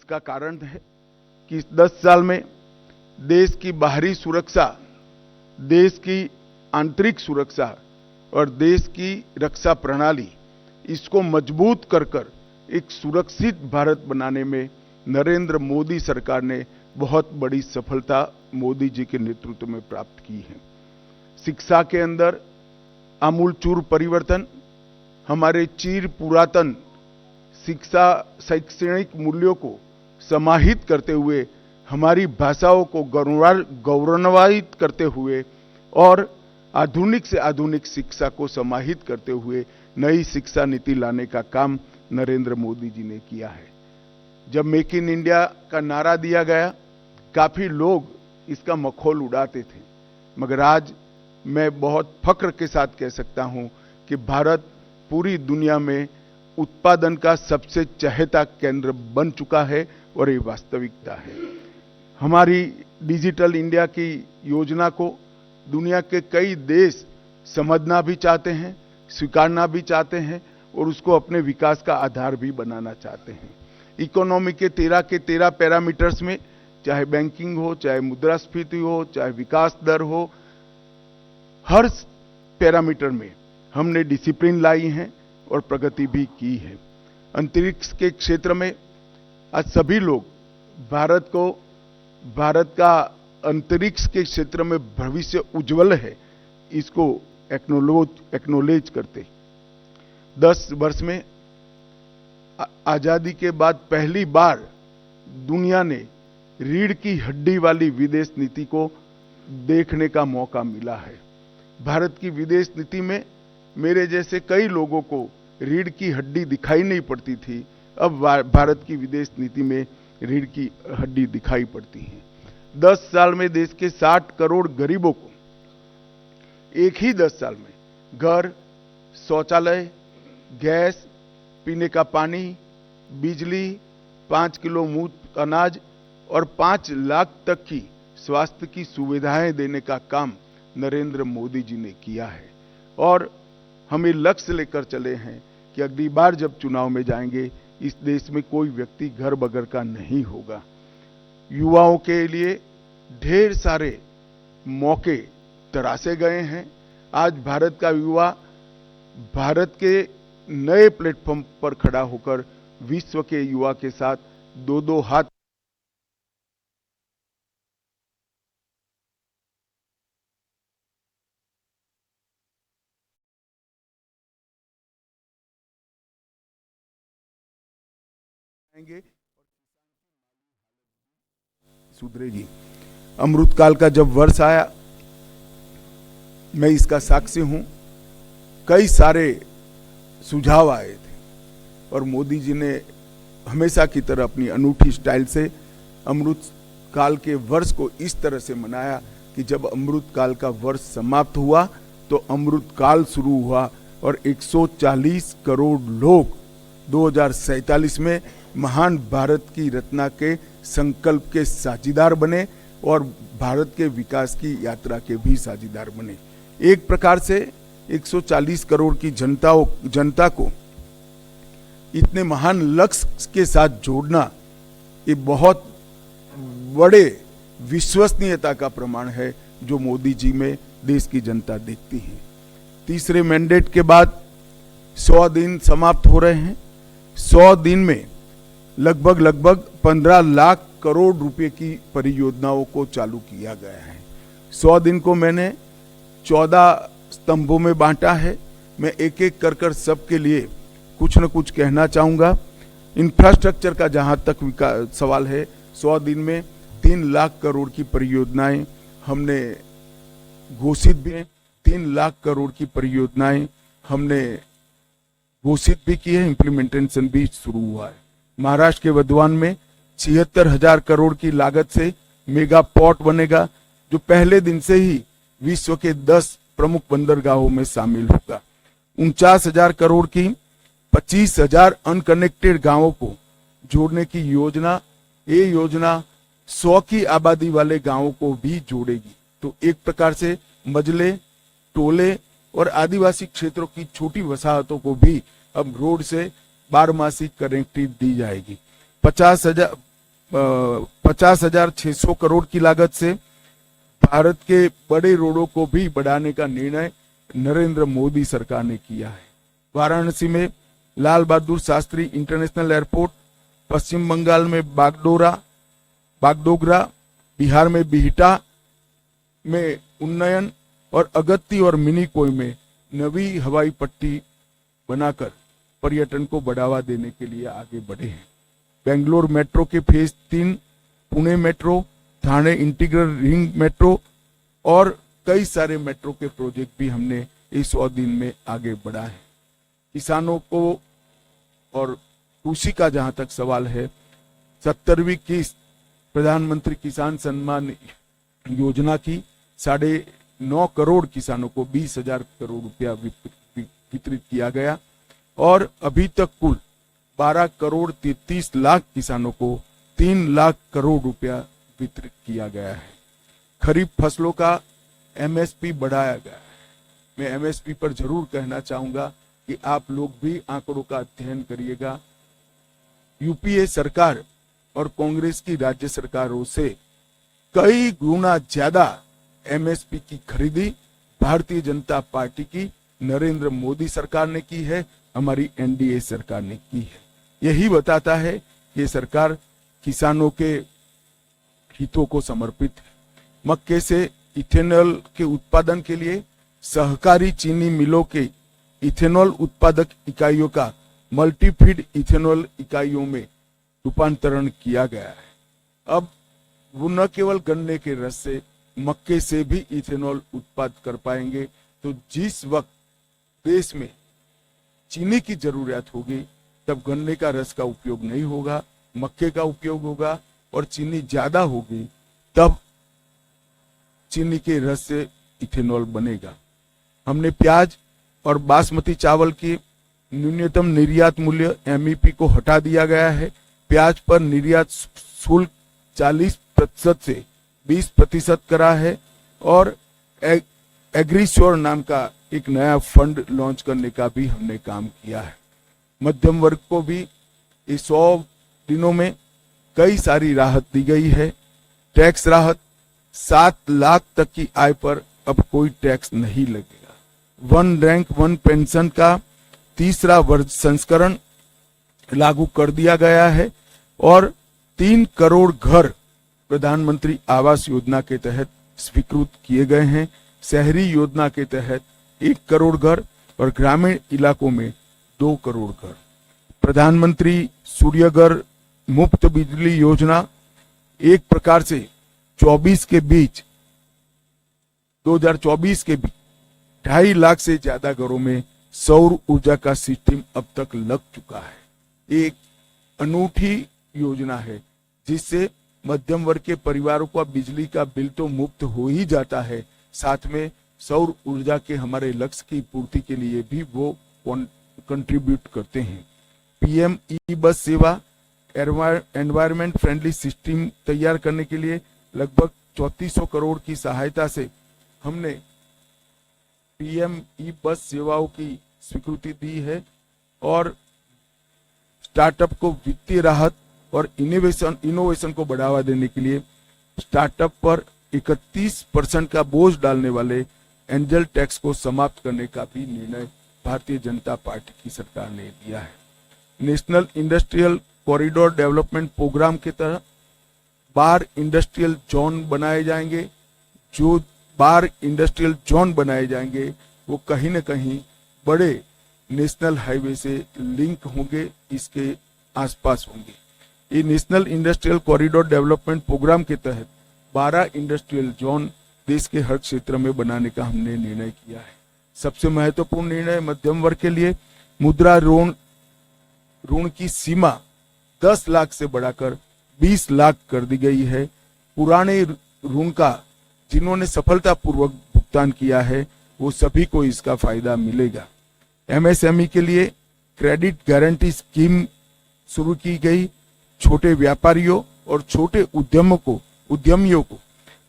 इसका कारण है कि इस 10 साल में देश की बाहरी सुरक्षा, देश की आंतरिक सुरक्षा और देश की रक्षा प्रणाली, इसको मजबूत कर कर एक सुरक्षित भारत बनाने में नरेंद्र मोदी सरकार ने बहुत बड़ी सफलता मोदी जी के नेतृत्व में प्राप्त की है। शिक्षा के अंदर आमूलचूल परिवर्तन, हमारे चिर पुरातन शिक्षा शैक्षणिक मूल्यों को समाहित करते हुए, हमारी भाषाओं को गौरवान्वित करते हुए और आधुनिक से आधुनिक शिक्षा को समाहित करते हुए नई शिक्षा नीति लाने का काम नरेंद्र मोदी जी ने किया है। जब मेक इन इंडिया का नारा दिया गया, काफी लोग इसका मखौल उड़ाते थे, मगर आज मैं बहुत फख्र के साथ कह सकता हूं कि भारत पूरी दुनिया में उत्पादन का सबसे चहेता केंद्र बन चुका है और ये वास्तविकता है। हमारी डिजिटल इंडिया की योजना को दुनिया के कई देश समझना भी चाहते हैं, स्वीकारना भी चाहते हैं और उसको अपने विकास का आधार भी बनाना चाहते हैं। इकोनॉमी के 13 पैरामीटर्स में, चाहे बैंकिंग हो, चाहे मुद्रास्फीति हो, चाहे विकास दर हो, हर पैरामीटर में हमने डिसिप्लिन लाई है और प्रगति भी की है। अंतरिक्ष के क्षेत्र में आज सभी लोग भारत का अंतरिक्ष के क्षेत्र में भविष्य उज्जवल है, इसको एक्नोलेज करते। 10 वर्ष में आजादी के बाद पहली बार दुनिया ने रीढ़ की हड्डी वाली विदेश नीति को देखने का मौका मिला है। भारत की विदेश नीति में मेरे जैसे कई लोगों को रीढ़ की हड्डी दिखाई नहीं पड़ती थी, अब भारत की विदेश नीति में रीढ़ की हड्डी दिखाई पड़ती है। 10 साल में देश के 60 करोड़ गरीबों को एक ही 10 साल में घर, शौचालय, गैस, पीने का पानी, बिजली, 5 किलो मुफ्त अनाज और 5 लाख तक की स्वास्थ्य की सुविधाएं देने का काम नरेंद्र मोदी जी ने किया है। और हमें लक्ष्य लेकर चले हैं कि अगली बार जब चुनाव में जाएंगे, इस देश में कोई व्यक्ति घर बगैर का नहीं होगा। युवाओं के लिए ढेर सारे मौके तराशे गए हैं। आज भारत का युवा भारत के नए प्लेटफॉर्म पर खड़ा होकर विश्व के युवा के साथ दो हाथ सुधरेगी। अमृतकाल का जब वर्ष आया, मैं इसका साक्षी हूं, कई सारे सुझाव आए थे और मोदी जी ने हमेशा की तरह अपनी अनूठी स्टाइल से अमृतकाल के वर्ष को इस तरह से मनाया कि जब अमृतकाल का वर्ष समाप्त हुआ तो अमृतकाल शुरू हुआ और 140 करोड़ लोग 2047 में महान भारत की रचना के संकल्प के साझीदार बने और भारत के विकास की यात्रा के भी साझीदार बने। एक प्रकार से 140 करोड़ की जनता को इतने महान लक्ष्य के साथ जोड़ना, ये बहुत बड़े विश्वसनीयता का प्रमाण है जो मोदी जी में देश की जनता देखती है। तीसरे मैंडेट के बाद 100 दिन समाप्त हो रहे हैं। 100 दिन में लगभग 15 लाख करोड़ रुपए की परियोजनाओं को चालू किया गया है। 100 दिन को मैंने 14 स्तंभों में बांटा है। मैं एक एक कर सबके लिए कुछ न कुछ कहना चाहूंगा। इंफ्रास्ट्रक्चर का जहां तक सवाल है, 100 दिन में 3 लाख करोड़ की परियोजनाएं हमने घोषित भी, 3 लाख करोड़ की परियोजनाएं हमने घोषित भी की है, इम्प्लीमेंटेशन भी शुरू हुआ है। महाराष्ट्र के वधवान में 76,000 करोड़ की लागत से मेगा पोर्ट बनेगा, जो पहले दिन से ही विश्व के 10 प्रमुख बंदरगाहों में शामिल होगा। 49,000 करोड़ की 25,000 अनकनेक्टेड गांवों को जोड़ने की योजना, ये योजना 100 की आबादी वाले गांवों को भी जोड़ेगी। तो एक प्रकार से मजले, टोले और आदिवासी क्षेत्रों की छोटी वसाहतों को भी अब रोड से 12 मासी कनेक्टिविटी दी जाएगी। 50,600 करोड़ की लागत से भारत के बड़े रोडों को भी बढ़ाने का निर्णय नरेंद्र मोदी सरकार ने किया है। वाराणसी में लाल बहादुर शास्त्री इंटरनेशनल एयरपोर्ट, पश्चिम बंगाल में बागडोगरा, बिहार में बिहटा में उन्नयन और अगत्ती और मिनीकोय में नवी हवाई पट्टी बनाकर पर्यटन को बढ़ावा देने के लिए आगे बढ़े हैं। बेंगलोर मेट्रो के phase 3, Pune metro, Thane integral ring metro और कई सारे मेट्रो के प्रोजेक्ट भी हमने इस 100 दिन में आगे बढ़ा है। किसानों को और कृषि का जहां तक सवाल है, 70वीं किस्त प्रधानमंत्री किसान सम्मान योजना की 9.5 करोड़ किसानों को 20,000 करोड़ रुपया वितरित किया गया और अभी तक कुल 12 करोड़ 33 लाख किसानों को 3 लाख करोड़ रुपया वितरित किया गया है। खरीफ फसलों का एमएसपी बढ़ाया गया है। मैं एमएसपी पर जरूर कहना चाहूंगा कि आप लोग भी आंकड़ों का अध्ययन करिएगा। यूपीए सरकार और कांग्रेस की राज्य सरकारों से कई गुना ज्यादा एमएसपी की खरीदी भारतीय जनता पार्टी की नरेंद्र मोदी सरकार ने की है, हमारी एनडीए सरकार ने की है। यही बताता है कि ये सरकार किसानों के हितों को समर्पित है। मक्के से इथेनॉल के उत्पादन के लिए सहकारी चीनी मिलों के इथेनॉल उत्पादक इकाइयों का मल्टीफीड इथेनॉल इकाइयों में रूपांतरण किया गया है। अब वो न केवल गन्ने के रस से, मक्के से भी इथेनॉल उत्पाद कर पाएंगे। तो जिस वक्त देश में चीनी की जरूरत होगी तब गन्ने का रस का उपयोग नहीं होगा, मक्के का उपयोग होगा और चीनी ज्यादा होगी तब चीनी के रस से इथेनॉल बनेगा। हमने प्याज और बासमती चावल की न्यूनतम निर्यात मूल्य एमईपी को हटा दिया गया है। प्याज पर निर्यात शुल्क 40% से 20% करा है और एग्रीश्योर नाम का एक नया फंड लॉन्च करने का भी हमने काम किया है। मध्यम वर्ग को भी इस 100 दिनों में कई सारी राहत दी गई है। टैक्स राहत, 7 लाख तक की आय पर अब कोई टैक्स नहीं लगेगा। 1 रैंक 1 पेंशन का 3रा वर्ष संस्करण लागू कर दिया गया है और 3 करोड़ घर प्रधानमंत्री आवास योजना के तहत स्वीकृत किए गए हैं। शहरी योजना के तहत 1 करोड़ घर और ग्रामीण इलाकों में 2 करोड़ घर। प्रधानमंत्री सूर्यघर मुफ्त बिजली योजना एक प्रकार से 2024 के बीच 2.5 लाख से ज्यादा घरों में सौर ऊर्जा का सिस्टम अब तक लग चुका है। एक अनूठी योजना है जिससे मध्यम वर्ग के परिवारों का बिजली का बिल तो मुफ्त हो ही जाता है, साथ में सौर ऊर्जा के हमारे लक्ष्य की पूर्ति के लिए भी वो कंट्रीब्यूट करते हैं। पीएम ई बस सेवा एनवायरमेंट फ्रेंडली सिस्टम तैयार करने के लिए लगभग 3400 करोड़ की सहायता से हमने पीएम ई बस सेवाओं की स्वीकृति दी है और स्टार्टअप को वित्तीय राहत और इनोवेशन को बढ़ावा देने के लिए स्टार्टअप पर 31% का बोझ डालने वाले एंजल टैक्स को समाप्त करने का भी निर्णय भारतीय जनता पार्टी की सरकार ने लिया है। National industrial corridor development programme के तहत 12 इंडस्ट्रियल जोन बनाए जाएंगे। जो 12 इंडस्ट्रियल जोन बनाए जाएंगे वो कहीं न कहीं बड़े नेशनल हाईवे से लिंक होंगे, इसके आसपास होंगे। ये national industrial corridor development programme के तहत 12 इंडस्ट्रियल जोन देश के हर क्षेत्र में बनाने का हमने निर्णय किया है। सबसे महत्वपूर्ण निर्णय मध्यम वर्ग के लिए मुद्रा ऋण की सीमा 10 लाख से बढ़ाकर 20 लाख कर दी गई है। पुराने ऋण का जिन्होंने सफलतापूर्वक भुगतान किया है वो सभी को इसका फायदा मिलेगा। एमएसएमई के लिए क्रेडिट गारंटी स्कीम शुरू की गई। छोटे व्यापारियों और छोटे उद्यमियों को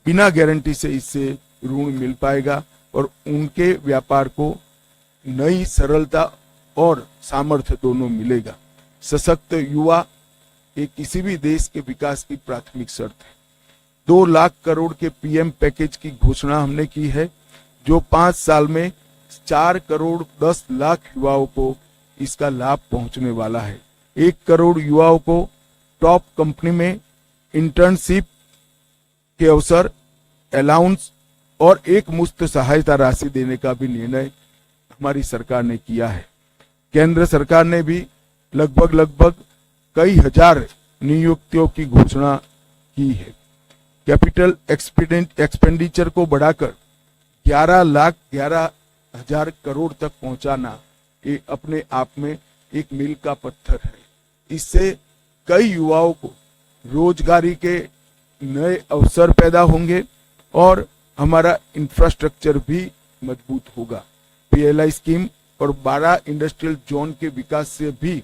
बिना गारंटी से इससे ऋण मिल पाएगा और उनके व्यापार को नई सरलता और सामर्थ्य दोनों मिलेगा। सशक्त युवा ये किसी भी देश के विकास की प्राथमिक शर्त है। 2 लाख करोड़ के पीएम पैकेज की घोषणा हमने की है, जो 5 साल में 4 करोड़ 10 लाख युवाओं को इसका लाभ पहुंचने वाला है। 1 करोड़ युवाओं को टॉप कंपनी में इंटर्नशिप के अवसर, अलाउंस और एक मुफ्त सहायता राशि देने का भी निर्णय हमारी सरकार ने किया है। केंद्र सरकार ने भी लगभग कई हजार नियुक्तियों की घोषणा की है। कैपिटल एक्सपेंडिचर को बढ़ाकर 11,11,000 करोड़ तक पहुंचाना ये अपने आप में एक मील का पत्थर है। इससे कई युवाओं को रोजगारी के नए अवसर पैदा होंगे और हमारा इंफ्रास्ट्रक्चर भी मजबूत होगा। पीएलआई स्कीम और 12 इंडस्ट्रियल जोन के विकास से भी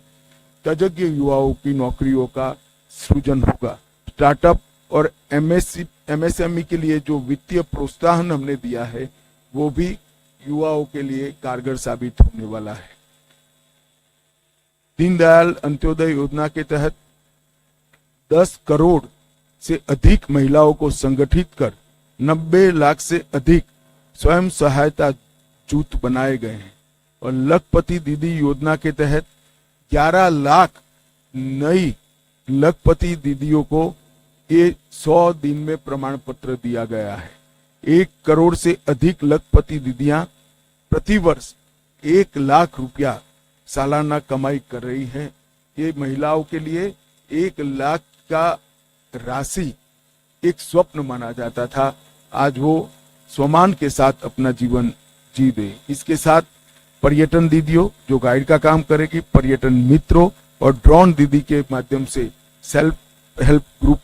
तजज्ञ युवाओं की नौकरियों का सृजन होगा। स्टार्टअप और एमएसएमई के लिए जो वित्तीय प्रोत्साहन हमने दिया है वो भी युवाओं के लिए कारगर साबित होने वाला है। दीनदयाल अंत्योदय योजना के तहत 10 करोड़ से अधिक महिलाओं को संगठित कर 90 लाख से अधिक स्वयं सहायता जूथ बनाए गए हैं और लखपति दीदी योजना के तहत 11 लाख नई लखपति दीदियों को ये 100 दिन में प्रमाण पत्र दिया गया है। 1 करोड़ से अधिक लखपति दीदियां प्रतिवर्ष 1 लाख रुपया सालाना कमाई कर रही हैं। ये महिलाओं के लिए 1 लाख का राशि एक स्वप्न माना जाता था, आज वो स्वमान के साथ अपना जीवन जी दे। इसके साथ पर्यटन दीदियों जो गाइड का काम करेगी, पर्यटन मित्रों और ड्रोन दीदी के माध्यम से सेल्फ हेल्प ग्रुप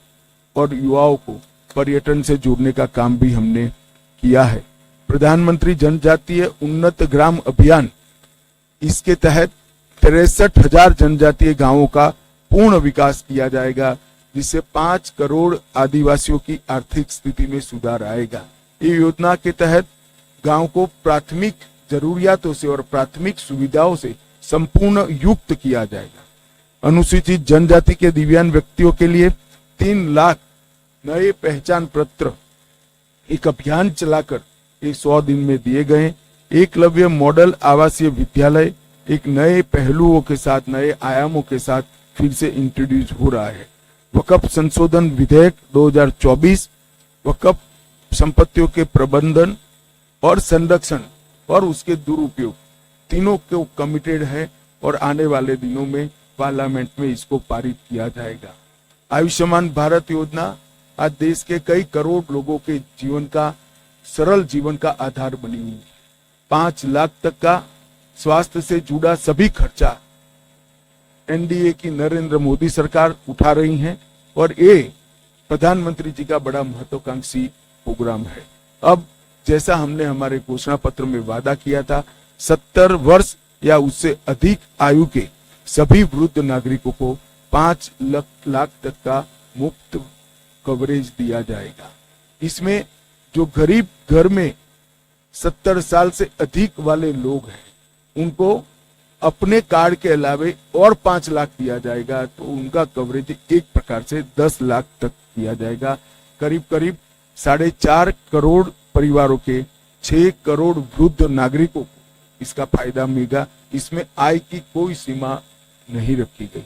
और युवाओं को पर्यटन से जोड़ने का काम भी हमने किया है। प्रधानमंत्री जनजातीय उन्नत ग्राम अभियान, इसके तहत 63,000 जनजातीय गांवों का पूर्ण विकास किया जाएगा, जिससे 5 करोड़ आदिवासियों की आर्थिक स्थिति में सुधार आएगा। ये योजना के तहत गांव को प्राथमिक जरूरियातों से और प्राथमिक सुविधाओं से संपूर्ण युक्त किया जाएगा। अनुसूचित जनजाति के दिव्यांग व्यक्तियों के लिए 3 लाख नए पहचान पत्र एक अभियान चलाकर 100 दिन में दिए गए। एकलव्य मॉडल आवासीय विद्यालय एक नए पहलुओं के साथ, नए आयामों के साथ फिर से इंट्रोड्यूस हो रहा है। वक्फ संशोधन विधेयक 2024 वक्फ संपत्तियों के प्रबंधन और संरक्षण और उसके दुरुपयोग तीनों को कमिटेड है और आने वाले दिनों में पार्लियामेंट में इसको पारित किया जाएगा। आयुष्मान भारत योजना आज देश के कई करोड़ लोगों के जीवन का, सरल जीवन का आधार बनी हुई है। 5 लाख तक का स्वास्थ्य से जुड़ा सभी खर्चा एनडीए की नरेंद्र मोदी सरकार उठा रही है और ये प्रधानमंत्री जी का बड़ा महत्वाकांक्षी प्रोग्राम है। अब जैसा हमने हमारे घोषणा पत्र में वादा किया था, 70 वर्ष या उससे अधिक आयु के सभी वृद्ध नागरिकों को 5 लाख तक का मुफ्त कवरेज दिया जाएगा। इसमें जो गरीब घर में 70 साल से अधिक वाले लोग हैं उनको अपने कार्ड के अलावे और 5 लाख दिया जाएगा, तो उनका कवरेज एक प्रकार से 10 लाख तक दिया जाएगा। करीब 4.5 करोड़ परिवारों के 6 करोड़ वृद्ध नागरिकों को इसका फायदा मिलेगा। इसमें आय की कोई सीमा नहीं रखी गई।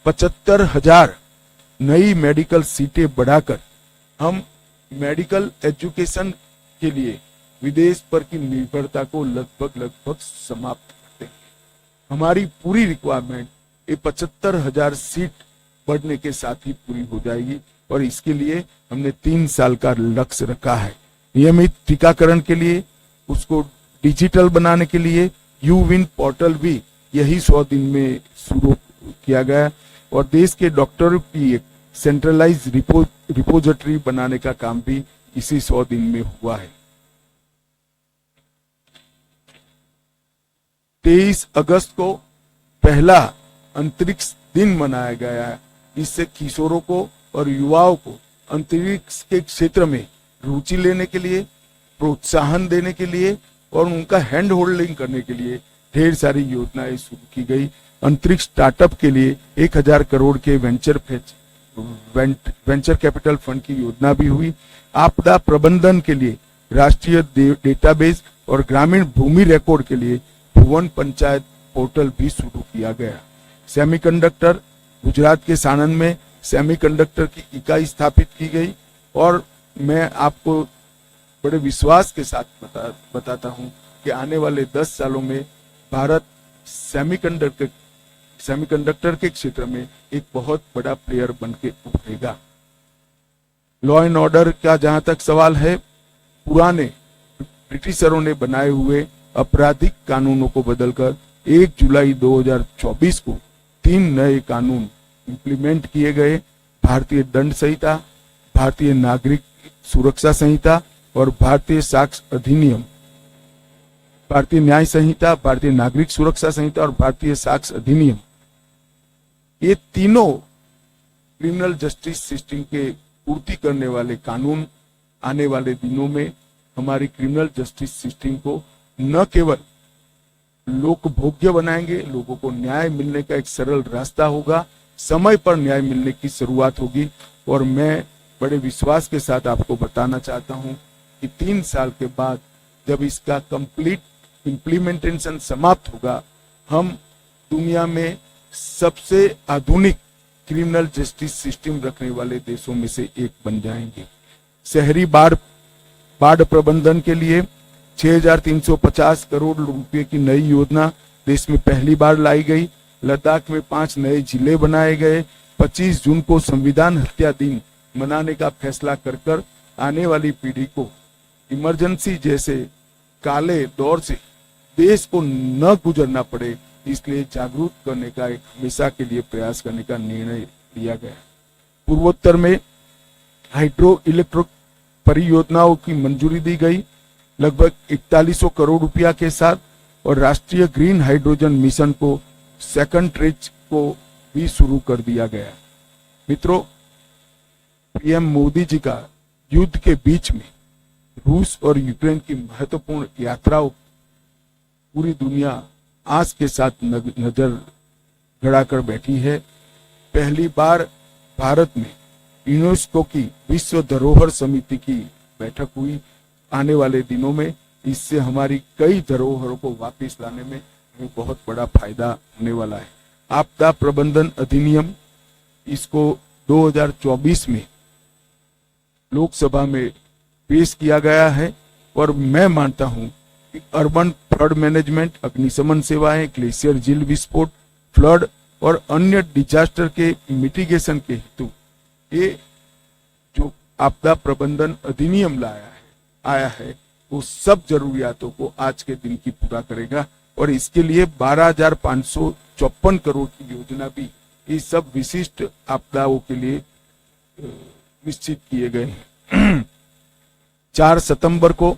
75,000 नई मेडिकल सीटें बढ़ाकर हम मेडिकल एजुकेशन के लिए विदेश पर की निर्भरता को लगभग समाप्त करते हैं। हमारी पूरी रिक्वायरमेंट ये 75,000 सीट बढ़ने के साथ ही पूरी हो जाएगी और इसके लिए हमने 3 साल का लक्ष्य रखा है। नियमित टीकाकरण के लिए, उसको डिजिटल बनाने के लिए यूविन पोर्टल भी यही 100 दिन में शुरू किया गया और देश के डॉक्टरों की एक सेंट्रलाइज रिपोजिटरी बनाने का काम भी इसी 100 दिन में हुआ है। 23 अगस्त को पहला अंतरिक्ष दिन मनाया गया है। इससे किशोरों को और युवाओं को अंतरिक्ष के क्षेत्र में रुचि लेने के लिए, प्रोत्साहन देने के लिए और उनका हैंड होल्डिंग करने के लिए ढेर सारी योजनाएं शुरू की गई। अंतरिक्ष स्टार्टअप के लिए 1000 करोड़ के वेंचर कैपिटल फंड की योजना भी हुई। आपदा प्रबंधन के लिए राष्ट्रीय डेटाबेस और ग्रामीण भूमि रिकॉर्ड के लिए भुवन पंचायत पोर्टल भी शुरू किया गया। सेमीकंडक्टर, गुजरात के साणंद में सेमीकंडक्टर की इकाई स्थापित की गई और मैं आपको बड़े विश्वास के साथ बताता हूं कि आने वाले 10 सालों में भारत सेमीकंडक्टर के क्षेत्र में एक बहुत बड़ा प्लेयर बन के उभरेगा। लॉ एंड ऑर्डर का जहां तक सवाल है, पुराने ब्रिटिशरों ने बनाए हुए आपराधिक कानूनों को बदलकर 1 जुलाई 2024 को 3 नए कानून इंप्लीमेंट किए गए। भारतीय दंड संहिता, भारतीय नागरिक सुरक्षा संहिता और भारतीय साक्ष्य अधिनियम, भारतीय न्याय संहिता, भारतीय नागरिक सुरक्षा संहिता और भारतीय साक्ष्य अधिनियम, ये तीनों क्रिमिनल जस्टिस सिस्टम के पूर्ति करने वाले कानून आने वाले दिनों में हमारी क्रिमिनल जस्टिस सिस्टम को न केवल लोकभोग्य बनाएंगे, लोगों को न्याय मिलने का एक सरल रास्ता होगा, समय पर न्याय मिलने की शुरुआत होगी। और मैं बड़े विश्वास के साथ आपको बताना चाहता हूं कि 3 साल के बाद जब इसका कंप्लीट इम्प्लीमेंटेशन समाप्त होगा, हम दुनिया में सबसे आधुनिक क्रिमिनल जस्टिस सिस्टम रखने वाले देशों में से एक बन जाएंगे। शहरी बाढ़ प्रबंधन के लिए 6350 करोड़ रुपए की नई योजना देश में पहली बार लाई गई। लद्दाख में 5 नए जिले बनाए गए। 25 जून को संविधान हत्या दिन मनाने का फैसला कर आने वाली पीढ़ी को इमरजेंसी जैसे काले दौर से देश को न गुजरना पड़े, इसलिए जागरूक करने का एक हमेशा के लिए प्रयास करने का निर्णय लिया गया। पूर्वोत्तर में हाइड्रो इलेक्ट्रिक परियोजनाओं की मंजूरी दी गई लगभग 4100 करोड़ रुपया के साथ, और राष्ट्रीय ग्रीन हाइड्रोजन मिशन को सेकंड ट्रेज को भी शुरू कर दिया गया। मित्रों, पीएम मोदी जी का युद्ध के बीच में रूस और यूक्रेन की महत्वपूर्ण यात्राओं पूरी दुनिया आस के साथ नजर गड़ाकर बैठी है। पहली बार भारत में यूनेस्को की विश्व धरोहर समिति की बैठक हुई। आने वाले दिनों में इससे हमारी कई धरोहरों को वापस लाने में हमें बहुत बड़ा फायदा होने वाला है। आपदा प्रबंधन अधिनियम, इसको 2024 में लोकसभा में पेश किया गया है और मैं मानता हूं कि अर्बन फ्लड मैनेजमेंट, अग्निशमन सेवाएं, ग्लेशियर झील विस्फोट, फ्लड और अन्य डिजास्टर के मिटिगेशन के हेतु ये जो आपदा प्रबंधन अधिनियम आया है वो सब जरूरियातों को आज के दिन की पूरा करेगा और इसके लिए 12,554 करोड़ की योजना भी ये सब विशिष्ट आपदाओं के लिए निश्चित किए गए हैं। 4 सितंबर को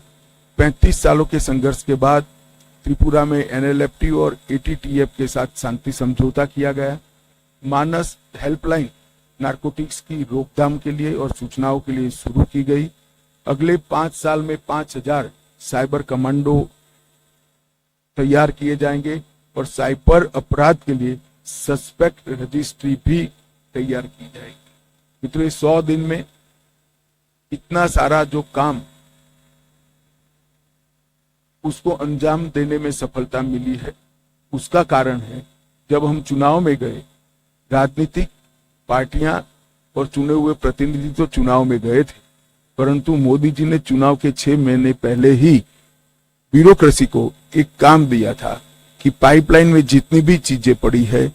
35 सालों के संघर्ष के बाद त्रिपुरा में NLFT और ATTF के साथ शांति समझौता किया गया। मानस हेल्पलाइन नारकोटिक्स की रोकथाम के लिए और सूचनाओं के लिए शुरू की गई। अगले 5 साल में 5000 साइबर कमांडो तैयार किए जाएंगे और साइबर अपराध के लिए सस्पेक्ट रजिस्ट्री भी तैयार की जाएगी। मित्रों, 100 दिन में इतना सारा जो काम उसको अंजाम देने में सफलता मिली है, उसका कारण है जब हम चुनाव में गए, राजनीतिक पार्टियां और चुने हुए प्रतिनिधि तो चुनाव में गए थे, परंतु मोदी जी ने चुनाव के 6 महीने पहले ही ब्यूरोक्रेसी को एक काम दिया था कि पाइपलाइन में जितनी भी चीजें पड़ी है,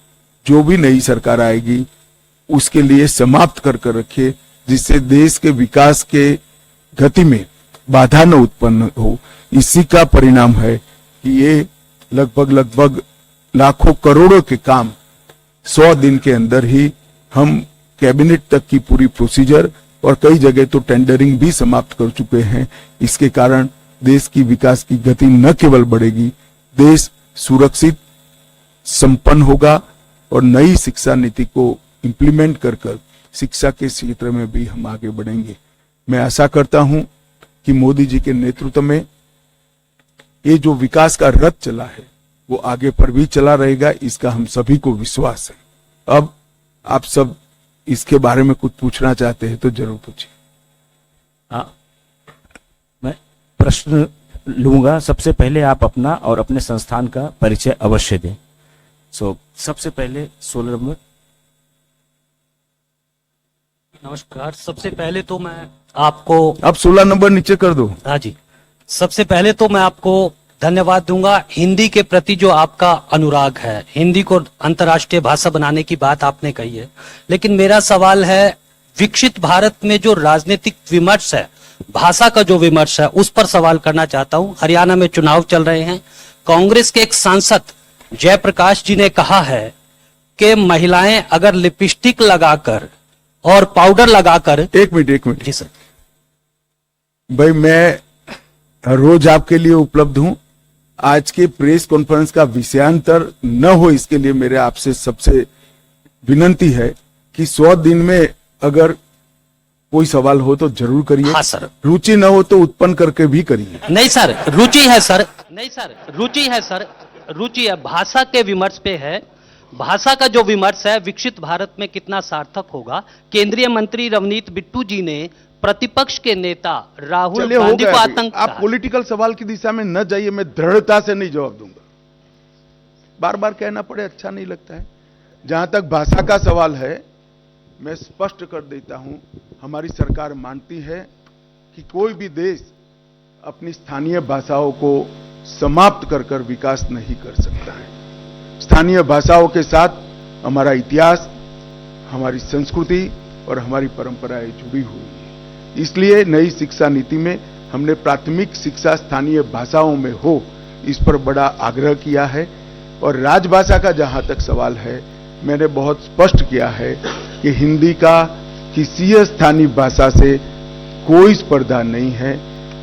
जो भी नई सरकार आएगी उसके लिए समाप्त कर रखे, जिससे देश के विकास के गति में बाधा न उत्पन्न हो। इसी का परिणाम है कि ये लगभग लाखों करोड़ों के काम 100 दिन के अंदर ही हम कैबिनेट तक की पूरी प्रोसीजर और कई जगह तो टेंडरिंग भी समाप्त कर चुके हैं। इसके कारण देश की विकास की गति न केवल बढ़ेगी, देश सुरक्षित संपन्न होगा और नई शिक्षा नीति को इंप्लीमेंट कर शिक्षा के क्षेत्र में भी हम आगे बढ़ेंगे। मैं आशा करता हूं कि मोदी जी के नेतृत्व में ये जो विकास का रथ चला है वो आगे पर भी चला रहेगा, इसका हम सभी को विश्वास है। अब आप सब इसके बारे में कुछ पूछना चाहते हैं तो जरूर पूछिए। हाँ, मैं प्रश्न लूंगा। सबसे पहले आप अपना और अपने संस्थान का परिचय अवश्य दें। सबसे पहले 16 नंबर। नमस्कार। सबसे पहले तो मैं आपको आप 16 नंबर नीचे कर दो। हाँ जी, सबसे पहले तो मैं आपको धन्यवाद दूंगा। हिंदी के प्रति जो आपका अनुराग है, हिंदी को अंतर्राष्ट्रीय भाषा बनाने की बात आपने कही है, लेकिन मेरा सवाल है, विकसित भारत में जो राजनीतिक विमर्श है, भाषा का जो विमर्श है, उस पर सवाल करना चाहता हूं। हरियाणा में चुनाव चल रहे हैं। कांग्रेस के एक सांसद जयप्रकाश जी ने कहा है कि महिलाएं अगर लिपस्टिक लगाकर और पाउडर लगाकर। एक मिनट जी सर। भाई, मैं रोज आपके लिए उपलब्ध हूं। आज के प्रेस कॉन्फ्रेंस का विषयांतर न हो, इसके लिए मेरे आपसे सबसे विनंती है कि 100 दिन में अगर कोई सवाल हो तो जरूर करिए। हाँ सर। रुचि न हो तो उत्पन्न करके भी करिए। नहीं सर, रुचि है सर। नहीं सर, रुचि है सर। रुचि है, भाषा के विमर्श पे है। भाषा का जो विमर्श है, विकसित भारत में कितना सार्थक होगा। केंद्रीय मंत्री रवनीत बिट्टू जी ने प्रतिपक्ष के नेता राहुल गांधी को आतंक। आप पॉलिटिकल सवाल की दिशा में न जाइए, मैं दृढ़ता से नहीं जवाब दूंगा। बार बार कहना पड़े अच्छा नहीं लगता है। जहां तक भाषा का सवाल है, मैं स्पष्ट कर देता हूं, हमारी सरकार मानती है कि कोई भी देश अपनी स्थानीय भाषाओं को समाप्त कर कर विकास नहीं कर सकता है। स्थानीय भाषाओं के साथ हमारा इतिहास, हमारी संस्कृति और हमारी परंपराएं जुड़ी हुई है। इसलिए नई शिक्षा नीति में हमने प्राथमिक शिक्षा स्थानीय भाषाओं में हो, इस पर बड़ा आग्रह किया है। और राजभाषा का जहां तक सवाल है, मैंने बहुत स्पष्ट किया है कि हिंदी का किसी स्थानीय भाषा से कोई स्पर्धा नहीं है।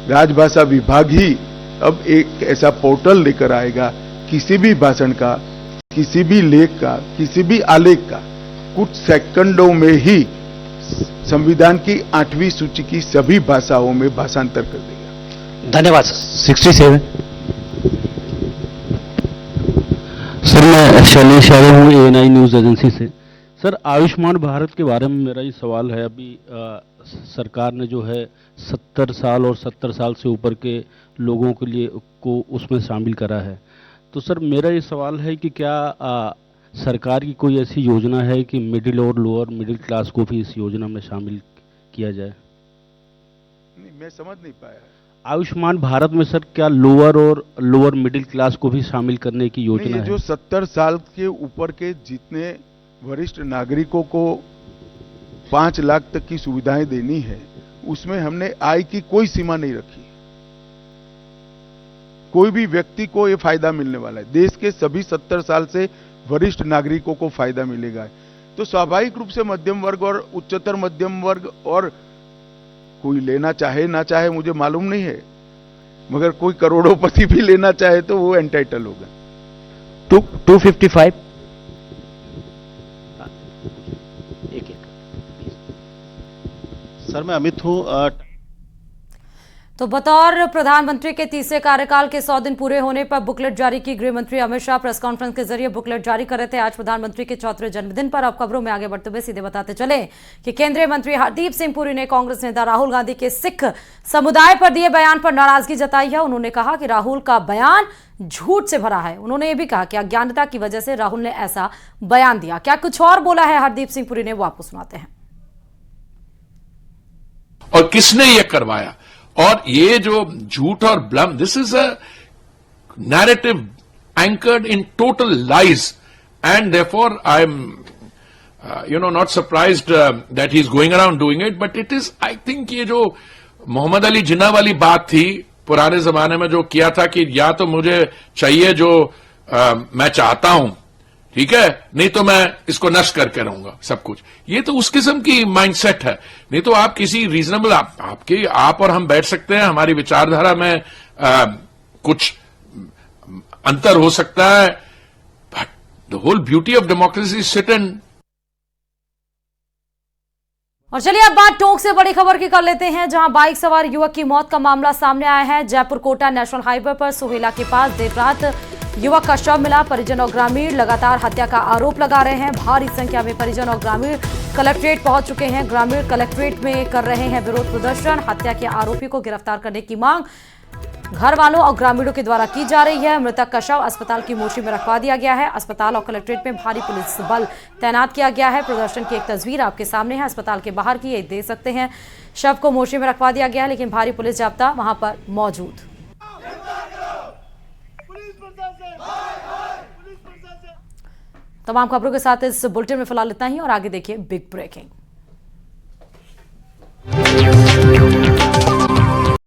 राजभाषा विभाग ही अब एक ऐसा पोर्टल लेकर आएगा, किसी भी भाषण का, किसी भी लेख का, किसी भी आलेख का कुछ सेकंडों में ही संविधान की 8वीं सूची की सभी भाषाओं में भाषांतर कर देगा। धन्यवाद सर। 67। सर, मैं शैलेश यादव हूँ, ANI न्यूज़ एजेंसी से। सर, आयुष्मान भारत के बारे में मेरा ये सवाल है। अभी सरकार ने जो है 70 साल और 70 साल से ऊपर के लोगों के लिए को उसमें शामिल करा है। तो सर, मेरा ये सवाल है कि क्या सरकार की कोई ऐसी योजना है कि मिडिल और लोअर मिडिल क्लास को भी इस योजना में शामिल किया जाए? नहीं, मैं समझ नहीं पाया। आयुष्मान भारत में सर क्या लोअर और लोअर मिडिल क्लास को भी शामिल करने की योजना है? जो 70 साल के ऊपर के जितने वरिष्ठ नागरिकों को 5 लाख तक की सुविधाएं देनी है, उसमें हमने आय की कोई सीमा नहीं रखी। कोई भी व्यक्ति को यह फायदा मिलने वाला है। देश के सभी 70 साल से वरिष्ठ नागरिकों को फायदा मिलेगा। तो स्वाभाविक रूप से मध्यम वर्ग और उच्चतर मध्यम वर्ग, और कोई लेना चाहे ना चाहे मुझे मालूम नहीं है, मगर कोई करोड़ोंपति भी लेना चाहे तो वो एंटाइटल होगा। 255। सर, मैं अमित हूँ। तो बतौर प्रधानमंत्री के तीसरे कार्यकाल के 100 दिन पूरे होने पर बुकलेट जारी की गृह मंत्री अमित शाह प्रेस कॉन्फ्रेंस के जरिए बुकलेट जारी कर रहे थे आज प्रधानमंत्री के 74वें जन्मदिन पर। अब खबरों में आगे बढ़ते हुए सीधे बताते चले कि केंद्रीय मंत्री हरदीप सिंह पुरी ने कांग्रेस नेता राहुल गांधी के सिख समुदाय पर दिए बयान पर नाराजगी जताई है। उन्होंने कहा कि राहुल का बयान झूठ से भरा है। उन्होंने ये भी कहा कि अज्ञानता की वजह से राहुल ने ऐसा बयान दिया। क्या कुछ और बोला है हरदीप सिंह पुरी ने, वो आपको सुनाते हैं। और किसने ये करवाया, और ये जो झूठ और Blum, this is a narrative anchored in total lies, and therefore I am not surprised that he is going around doing it, but it is, I think, ये जो मोहम्मद अली जिन्ना वाली बात थी पुराने जमाने में, जो किया था कि या तो मुझे चाहिए जो मैं चाहता हूं, ठीक है, नहीं तो मैं इसको नष्ट करके रहूंगा सब कुछ। ये तो उस किस्म की माइंडसेट है। नहीं तो आप किसी रीजनेबल, आप और हम बैठ सकते हैं, हमारी विचारधारा में कुछ अंतर हो सकता है, but the whole beauty of democracy sit and. और चलिए अब बात टोंक से बड़ी खबर की कर लेते हैं, जहां बाइक सवार युवक की मौत का मामला सामने आया है। जयपुर कोटा नेशनल हाईवे पर सोहेला के पास देर रात युवक का शव मिला, परिजन और ग्रामीण लगातार हत्या का आरोप लगा रहे हैं। भारी संख्या में परिजन और ग्रामीण कलेक्ट्रेट पहुंच चुके हैं। ग्रामीण कलेक्ट्रेट में कर रहे हैं विरोध प्रदर्शन। हत्या के आरोपी को गिरफ्तार करने की मांग घर वालों और ग्रामीणों के द्वारा की जा रही है। मृतक का शव अस्पताल की मोर्चरी में रखवा दिया गया है। अस्पताल और कलेक्ट्रेट में भारी पुलिस बल तैनात किया गया है। प्रदर्शन की एक तस्वीर आपके सामने है अस्पताल के बाहर की, ये देख सकते हैं। शव को मोर्चरी में रखवा दिया गया है, लेकिन भारी पुलिस जाब्ता वहां पर मौजूद। तमाम खबरों के साथ इस बुलेटिन में फिलहाल इतना ही और आगे देखिए बिग ब्रेकिंग।